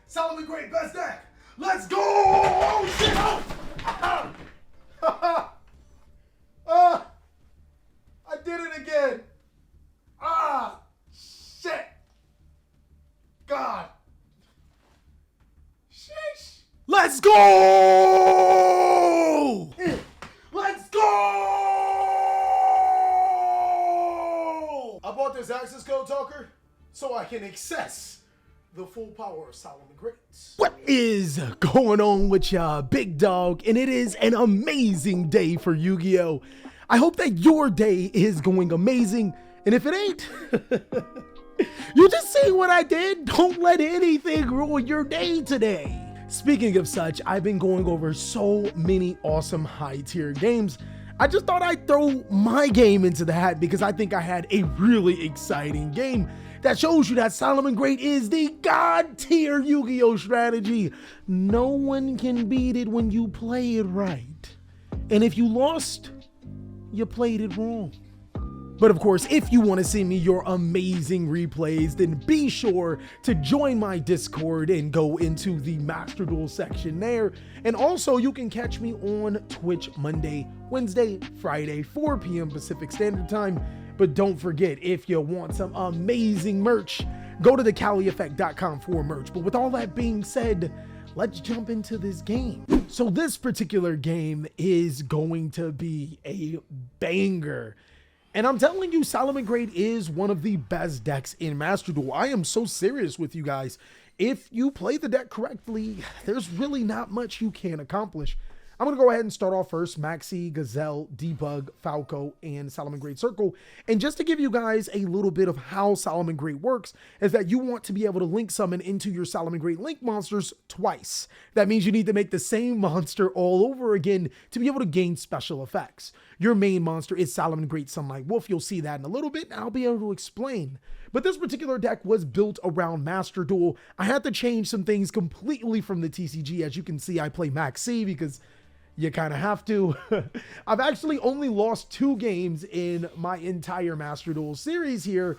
Salamangreat, best deck. Let's go! Oh, shit! Oh! I did it again. Shit. God. Sheesh. Let's go! Let's go! I bought this access code, Talker, so I can access the full power of Salamangreat. What is going on with ya, big dog? And it is an amazing day for Yu-Gi-Oh! I hope that your day is going amazing. And if it ain't, you just see what I did. Don't let anything ruin your day today. Speaking of such, I've been going over so many awesome high-tier games. I just thought I'd throw my game into the hat because I think I had a really exciting game that shows you that Salamangreat is the god-tier Yu-Gi-Oh! Strategy. No one can beat it when you play it right. And if you lost, you played it wrong. But of course, if you want to see me your amazing replays, then be sure to join my Discord and go into the Master Duel section there. And also, you can catch me on Twitch Monday, Wednesday, Friday, 4 p.m. Pacific Standard Time. But don't forget, if you want some amazing merch, go to TheCaliEffect.com for merch. But with all that being said, let's jump into this game. So this particular game is going to be a banger. And I'm telling you, Salamangreat is one of the best decks in Master Duel. I am so serious with you guys. If you play the deck correctly, there's really not much you can accomplish. I'm going to go ahead and start off first. Maxi, Gazelle, Debug, Falco, and Salamangreat Circle. And just to give you guys a little bit of how Salamangreat works is that you want to be able to link summon into your Salamangreat link monsters twice. That means you need to make the same monster all over again to be able to gain special effects. Your main monster is Salamangreat Sunlight Wolf. You'll see that in a little bit, and I'll be able to explain. But this particular deck was built around Master Duel. I had to change some things completely from the TCG. As you can see, I play Maxi because you kind of have to. I've actually only lost 2 games in my entire Master Duel series here,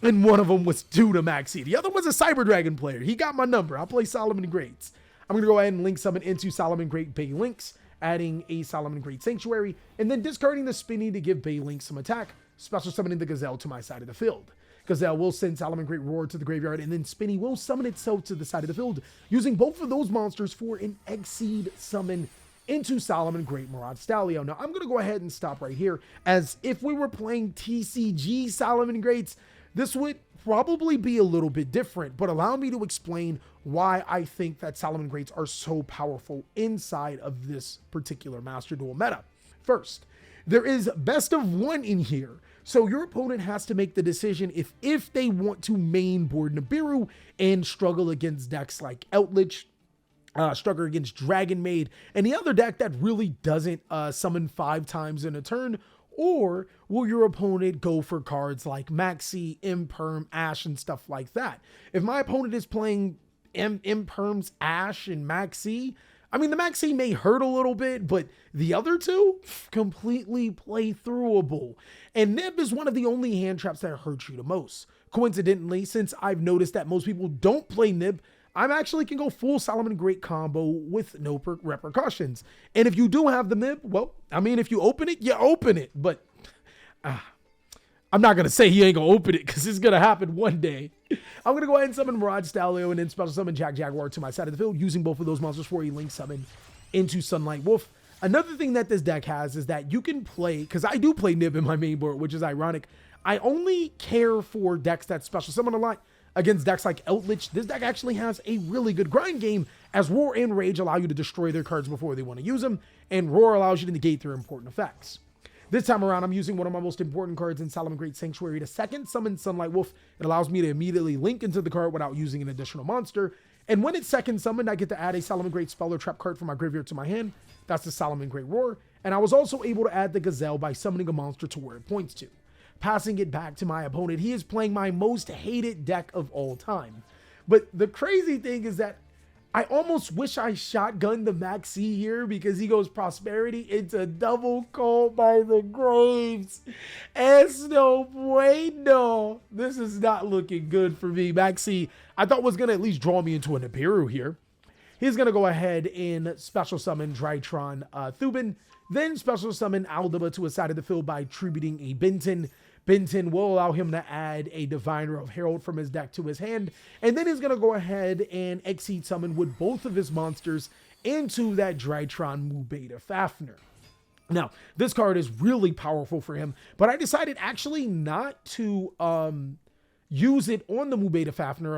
and one of them was due to Maxi. The other was a Cyber Dragon player. He got my number. I'll play Salamangreat. I'm going to go ahead and link summon into Salamangreat Bay Links, adding a Salamangreat Sanctuary, and then discarding the Spinny to give Bay Links some attack, special summoning the Gazelle to my side of the field. Gazelle will send Salamangreat Roar to the graveyard, and then Spinny will summon itself to the side of the field, using both of those monsters for an Exceed summon into Salamangreat Murad Stallion. Now, I'm going to go ahead and stop right here, as if we were playing TCG Salamangreats, this would probably be a little bit different, but allow me to explain why I think that Salamangreats are so powerful inside of this particular Master Duel meta. First, there is best of 1 in here. So your opponent has to make the decision if they want to main board Nibiru and struggle against decks like Eldritch, struggle against Dragon Maid, and the other deck that really doesn't summon 5 times in a turn, or will your opponent go for cards like Maxi, Imperm, Ash, and stuff like that? If my opponent is playing Imperm's Ash and Maxi, I mean, the Maxi may hurt a little bit, but the other 2, completely playthroughable. And Nib is one of the only hand traps that hurt you the most. Coincidentally, since I've noticed that most people don't play Nib, I actually can go full Salamangreat combo with no repercussions. And if you do have the Nib, well, I mean, if you open it, you open it. But I'm not going to say he ain't going to open it because it's going to happen one day. I'm going to go ahead and summon Murad Stallion and then special summon Jack Jaguar to my side of the field, using both of those monsters for a link summon into Sunlight Wolf. Another thing that this deck has is that you can play, because I do play Nib in my main board, which is ironic. I only care for decks that special summon a lot. Against decks like Eldritch, this deck actually has a really good grind game, as Roar and Rage allow you to destroy their cards before they want to use them, and Roar allows you to negate their important effects. This time around, I'm using one of my most important cards in Salamangreat Sanctuary to second summon Sunlight Wolf. It allows me to immediately link into the card without using an additional monster. And when it's second summoned, I get to add a Salamangreat spell or trap card from my graveyard to my hand. That's the Salamangreat Roar. And I was also able to add the Gazelle by summoning a monster to where it points to. Passing it back to my opponent, he is playing my most hated deck of all time. But the crazy thing is that I almost wish I shotgunned the Maxi here because he goes Prosperity into double Called by the Graves. Es no bueno. This is not looking good for me. Maxi, I thought was going to at least draw me into an Nibiru here. He's going to go ahead and special summon Drytron Thubin, then special summon Aldaba to a side of the field by tributing a Benton. Benton will allow him to add a Diviner of Herald from his deck to his hand, and then he's going to go ahead and Exceed summon with both of his monsters into that Drytron Mubeta Fafnir. Now, this card is really powerful for him, but I decided actually not to use it on the Mubeta Fafnir.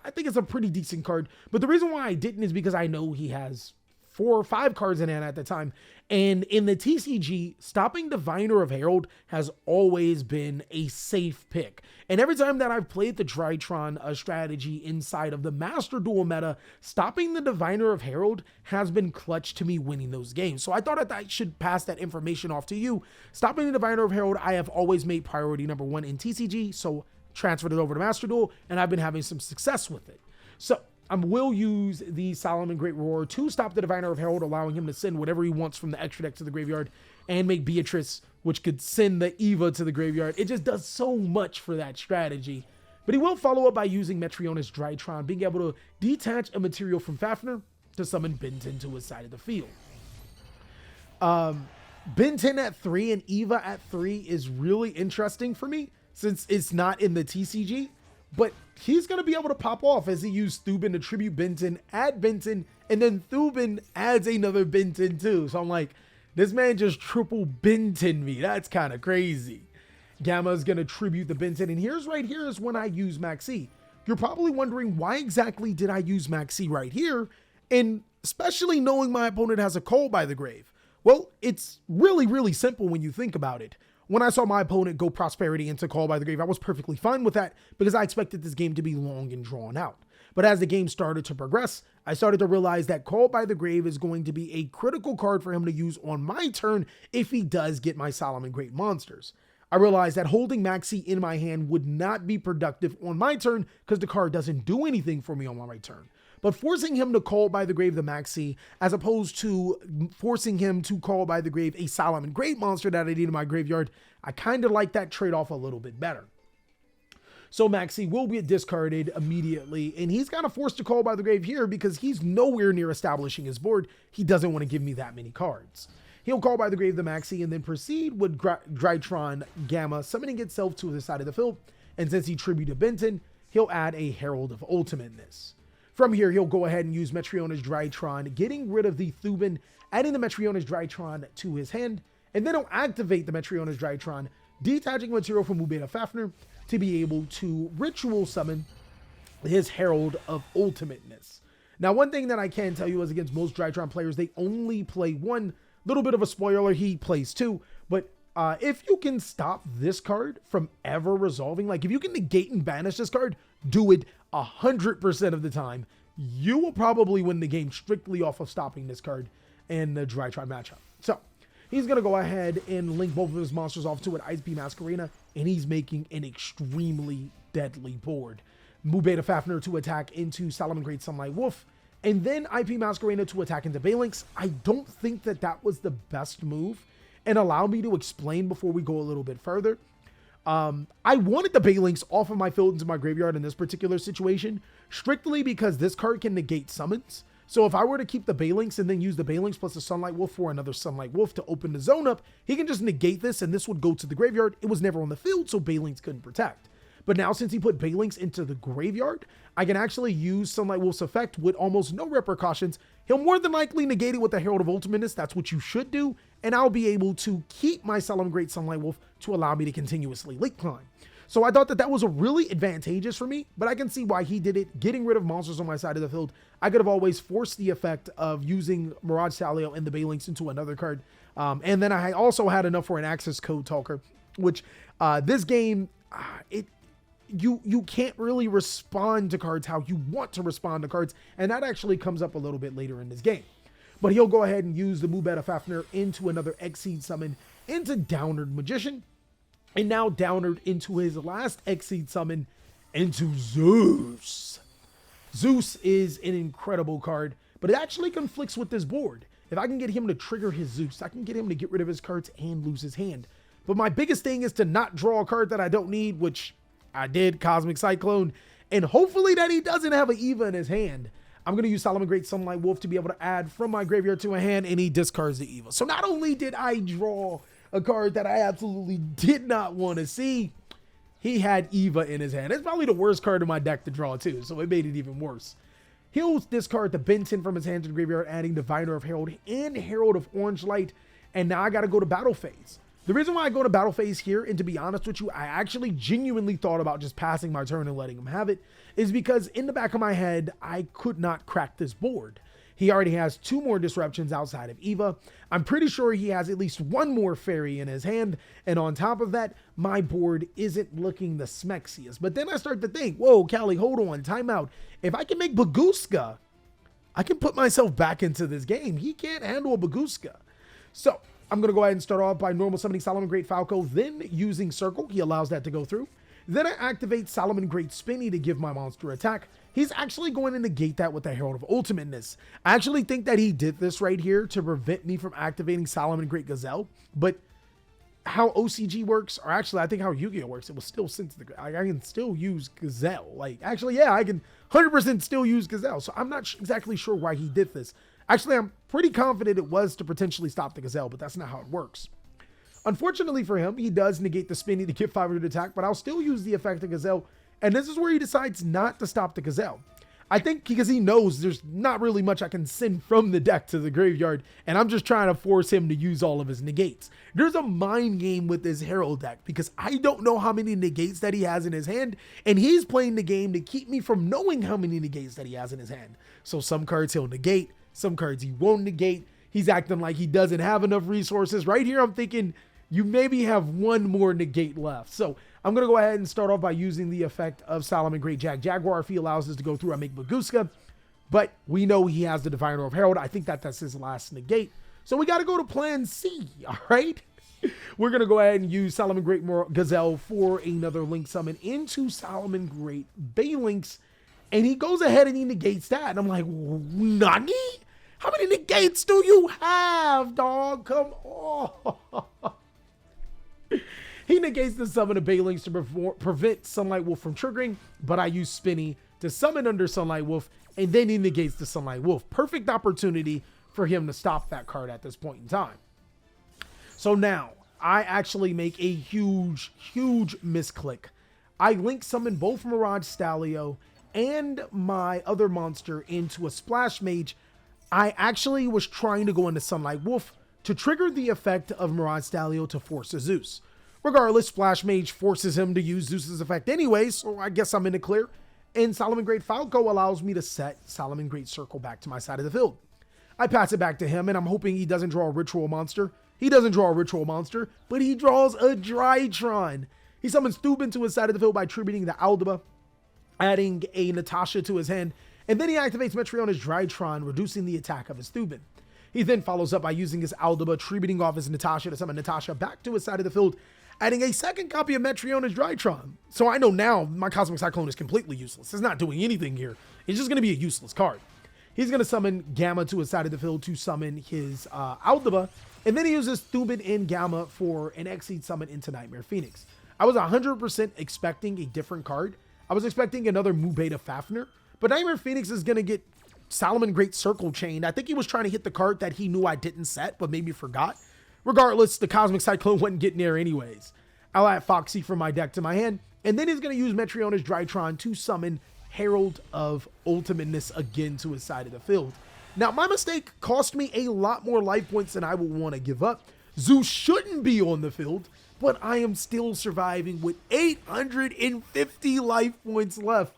I think it's a pretty decent card, but the reason why I didn't is because I know he has 4 or 5 cards in hand at the time. And in the TCG, stopping Diviner of Herald has always been a safe pick. And every time that I've played the Drytron strategy inside of the Master Duel meta, stopping the Diviner of Herald has been clutch to me winning those games. So I thought that I should pass that information off to you. Stopping the Diviner of Herald, I have always made priority number 1 in TCG, so transferred it over to Master Duel, and I've been having some success with it. So I will use the Salamangreat Roar to stop the Diviner of Herald, allowing him to send whatever he wants from the extra deck to the graveyard, and make Beatrice, which could send the Eva to the graveyard. It just does so much for that strategy. But he will follow up by using Metrionis Drytron, being able to detach a material from Fafnir to summon Benton to his side of the field. Benton at 3 and Eva at 3 is really interesting for me, since it's not in the TCG. But he's going to be able to pop off as he used Thubin to tribute Benton, add Benton, and then Thubin adds another Benton too. So I'm like, this man just triple Benton me. That's kind of crazy. Gamma is going to tribute the Benton. And right here is when I use Maxi. You're probably wondering, why exactly did I use Maxi right here? And especially knowing my opponent has a Call by the Grave. Well, it's really, really simple when you think about it. When I saw my opponent go Prosperity into Call by the Grave, I was perfectly fine with that because I expected this game to be long and drawn out. But as the game started to progress, I started to realize that Call by the Grave is going to be a critical card for him to use on my turn if he does get my Salamangreat monsters. I realized that holding Maxi in my hand would not be productive on my turn because the card doesn't do anything for me on my turn. But forcing him to Call by the Grave the Maxi, as opposed to forcing him to Call by the Grave a Salamangreat monster that I need in my graveyard, I kind of like that trade-off a little bit better. So Maxi will be discarded immediately, and he's kind of forced to Call by the Grave here because he's nowhere near establishing his board. He doesn't want to give me that many cards. He'll Call by the Grave the Maxi and then proceed with Drytron Gamma summoning itself to the side of the field, and since he tributed Benton, he'll add a Herald of Ultimateness. From here, he'll go ahead and use Metrionis Drytron, getting rid of the Thubin, adding the Metrionis Drytron to his hand, and then he'll activate the Metrionis Drytron, detaching material from Mubeta Fafnir to be able to ritual summon his Herald of Ultimateness. Now, one thing that I can tell you is against most Drytron players, they only play 1. Little bit of a spoiler, he plays 2, but if you can stop this card from ever resolving, like if you can negate and banish this card, do it 100% of the time. You will probably win the game strictly off of stopping this card in the Drytron matchup. So he's going to go ahead and link both of his monsters off to an IP Masquerena, and he's making an extremely deadly board. Mubeta Fafnir to attack into Salamangreat Sunlight Wolf, and then IP Masquerena to attack into Balinx. I don't think that that was the best move, and allow me to explain before we go a little bit further. I wanted the Balinx off of my field into my graveyard in this particular situation, strictly because this card can negate summons. So if I were to keep the Balinx and then use the Balinx plus the Sunlight Wolf for another Sunlight Wolf to open the zone up, he can just negate this and this would go to the graveyard. It was never on the field, so Balinx couldn't protect. But now since he put Balinx into the graveyard, I can actually use Sunlight Wolf's effect with almost no repercussions. He'll more than likely negate it with the Herald of Ultimateness. That's what you should do. And I'll be able to keep my Salamangreat Sunlight Wolf to allow me to continuously link climb. So I thought that that was a really advantageous for me, but I can see why he did it, getting rid of monsters on my side of the field. I could have always forced the effect of using Mirage Salio and the Balinx into another card. And then I also had enough for an access code talker, which this game, you can't really respond to cards how you want to respond to cards, and that actually comes up a little bit later in this game. But he'll go ahead and use the Mubeta Fafnir into another Exceed summon into Downard Magician, and now Downard into his last Exceed summon into Zeus. Zeus is an incredible card, but it actually conflicts with this board. If I can get him to trigger his Zeus, I can get him to get rid of his cards and lose his hand. But my biggest thing is to not draw a card that I don't need, which I did, Cosmic Cyclone, and hopefully that he doesn't have an Eva in his hand. I'm going to use Salamangreat Sunlight Wolf to be able to add from my graveyard to a hand, and he discards the Eva. So not only did I draw a card that I absolutely did not want to see, he had Eva in his hand. It's probably the worst card in my deck to draw too, so it made it even worse. He'll discard the Benton from his hand to the graveyard, adding Diviner of Herald and Herald of Orange Light, and now I got to go to battle phase. The reason why I go to battle phase here, and to be honest with you, I actually genuinely thought about just passing my turn and letting him have it, is because in the back of my head, I could not crack this board. He already has 2 more disruptions outside of Eva. I'm pretty sure he has at least 1 more fairy in his hand. And on top of that, my board isn't looking the smexiest. But then I start to think, whoa, Callie, hold on, time out. If I can make Baguska, I can put myself back into this game. He can't handle a Baguska. So I'm going to go ahead and start off by normal summoning Salamangreat Falco, then using Circle. He allows that to go through. Then I activate Salamangreat Spinny to give my monster attack. He's actually going to negate that with the Herald of Ultimateness. I actually think that he did this right here to prevent me from activating Salamangreat Gazelle. But how OCG works, or actually I think how Yu-Gi-Oh works, it will still send to the... I can still use Gazelle. Like, actually, yeah, I can 100% still use Gazelle. So I'm not exactly sure why he did this. Actually, I'm pretty confident it was to potentially stop the Gazelle, but that's not how it works. Unfortunately for him, he does negate the Spinny to get 500 attack, but I'll still use the effect of Gazelle. And this is where he decides not to stop the Gazelle. I think because he knows there's not really much I can send from the deck to the graveyard, and I'm just trying to force him to use all of his negates. There's a mind game with this Herald deck because I don't know how many negates that he has in his hand, and he's playing the game to keep me from knowing how many negates that he has in his hand. So some cards he'll negate, some cards he won't negate. He's acting like he doesn't have enough resources. Right here, I'm thinking you maybe have 1 more negate left. So I'm going to go ahead and start off by using the effect of Salamangreat Jaguar. If he allows us to go through, I make Baguska. But we know he has the Diviner of Herald. I think that that's his last negate. So we got to go to plan C, all right? We're going to go ahead and use Salamangreat Gazelle for another link summon into Salamangreat Balinks. And he goes ahead and he negates that. And I'm like, Nani? How many negates do you have, dog? Come on. He negates the summon of Balinks to prevent Sunlight Wolf from triggering, but I use Spinny to summon under Sunlight Wolf, and then he negates the Sunlight Wolf. Perfect opportunity for him to stop that card at this point in time. So now, I actually make a huge, huge misclick. I link summon both Mirage Stalio and my other monster into a Splash Mage. I actually was trying to go into Sunlight Wolf to trigger the effect of Mirage Stalio to force a Zeus. Regardless, Splash Mage forces him to use Zeus's effect anyway, so I guess I'm in the clear. And Salamangreat Falco allows me to set Salamangreat Circle back to my side of the field. I pass it back to him, and I'm hoping he doesn't draw a Ritual Monster. He doesn't draw a Ritual Monster, but he draws a Drytron. He summons Thubin to his side of the field by tributing the Aldaba, adding a Natasha to his hand, and then he activates Metriona's Drytron, reducing the attack of his Thubin. He then follows up by using his Aldaba, tributing off his Natasha to summon Natasha back to his side of the field, adding a second copy of Metriona's Drytron. So I know now my Cosmic Cyclone is completely useless. It's not doing anything here. It's just going to be a useless card. He's going to summon Gamma to his side of the field to summon his Aldaba, and then he uses Thubin and Gamma for an Exceed summon into Nightmare Phoenix. I was 100% expecting a different card. I was expecting another Mubeta Fafnir, but Nightmare Phoenix is going to get Salamangreat Circle Chained. I think he was trying to hit the card that he knew I didn't set, but maybe forgot. Regardless, the Cosmic Cyclone wasn't getting there anyways. I'll add Foxy from my deck to my hand, and then he's going to use Metriona's Drytron to summon Herald of Ultimateness again to his side of the field. Now, my mistake cost me a lot more life points than I would want to give up. Zeus shouldn't be on the field, but I am still surviving with 850 life points left.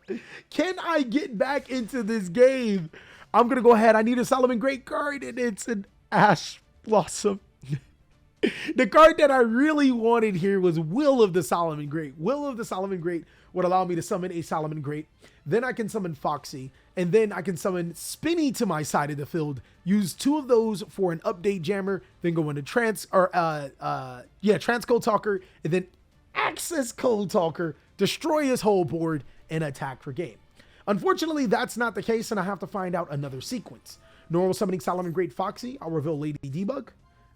Can I get back into this game? I'm going to go ahead. I need a Salamangreat card, and it's an Ash Blossom. The card that I really wanted here was Will of the Salamangreat. Will of the Salamangreat would allow me to summon a Salamangreat. Then I can summon Foxy, and then I can summon Spinny to my side of the field. Use 2 of those for an update jammer, then go into Trance Code Talker, and then Access Code Talker, destroy his whole board, and attack for game. Unfortunately, that's not the case, and I have to find out another sequence. Normal summoning Salamangreat Foxy, I'll reveal Lady Debug.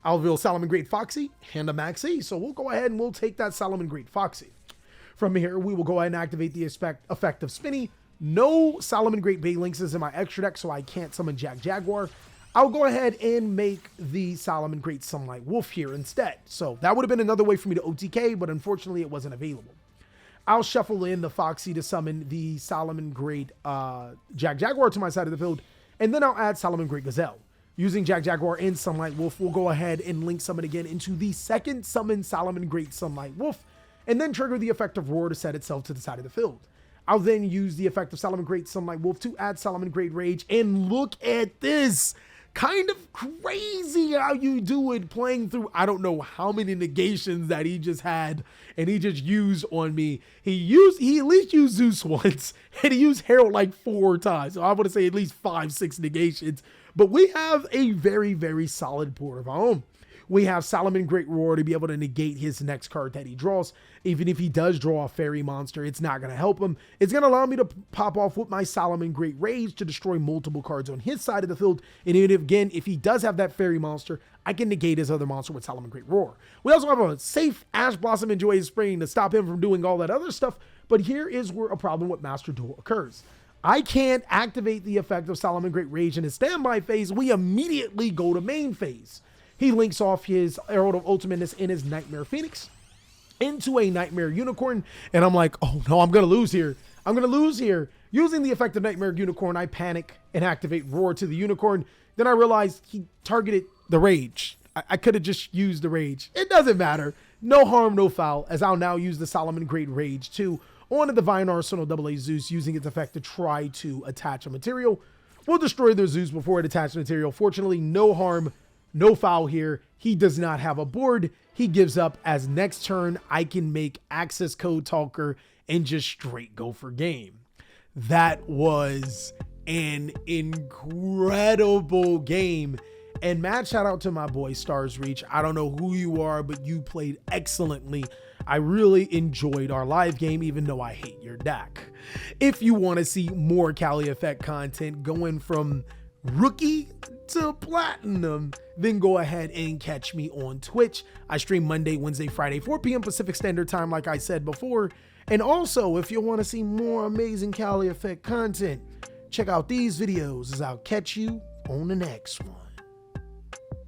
I'll reveal Salamangreat Foxy and a Max E. So we'll go ahead and we'll take that Salamangreat Foxy. From here, we will go ahead and activate the effect of Spinny. No Salamangreat Balinks is in my extra deck, so I can't summon Jaguar. I'll go ahead and make the Salamangreat Sunlight Wolf here instead. So that would have been another way for me to OTK, but unfortunately it wasn't available. I'll shuffle in the Foxy to summon the Salamangreat Jaguar to my side of the field, and then I'll add Salamangreat Gazelle. Using Jaguar and Sunlight Wolf, we'll go ahead and link summon again into the second summon Salamangreat Sunlight Wolf, and then trigger the effect of Roar to set itself to the side of the field. I'll then use the effect of Salamangreat Sunlight Wolf to add Salamangreat Rage, and look at this! Kind of crazy how you do it playing through, I don't know how many negations that he just had and he just used on me. He at least used Zeus once and he used Herald like 4 times. So I want to say at least 5, 6 negations, but we have a very, very solid board of our own. We have Salamangreat Roar to be able to negate his next card that he draws. Even if he does draw a fairy monster, it's not going to help him. It's going to allow me to pop off with my Salamangreat Rage to destroy multiple cards on his side of the field. And even again, if he does have that fairy monster, I can negate his other monster with Salamangreat Roar. We also have a safe Ash Blossom Enjoy His Spring to stop him from doing all that other stuff. But here is where a problem with Master Duel occurs. I can't activate the effect of Salamangreat Rage in his standby phase. We immediately go to main phase. He links off his Herald of Ultimateness in his Nightmare Phoenix into a Nightmare Unicorn. And I'm like, oh no, I'm going to lose here. I'm going to lose here. Using the effect of Nightmare Unicorn, I panic and activate Roar to the Unicorn. Then I realized he targeted the Rage. I could have just used the Rage. It doesn't matter. No harm, no foul, as I'll now use the Salamangreat Rage too on the Divine Arsenal AA Zeus, using its effect to try to attach a material. We'll destroy the Zeus before it attaches material. Fortunately, no harm, no foul here. He does not have a board. He gives up, as next turn I can make Access Code Talker and just straight go for game. That was an incredible game. And mad shout out to my boy Stars Reach. I don't know who you are, but you played excellently. I really enjoyed our live game, even though I hate your deck. If you want to see more TheCaliEffect content going from rookie to platinum, then go ahead and catch me on Twitch. I stream Monday, Wednesday, Friday, 4 p.m. Pacific Standard Time, like I said before. And also, if you want to see more amazing TheCaliEffect content, check out these videos, as I'll catch you on the next one.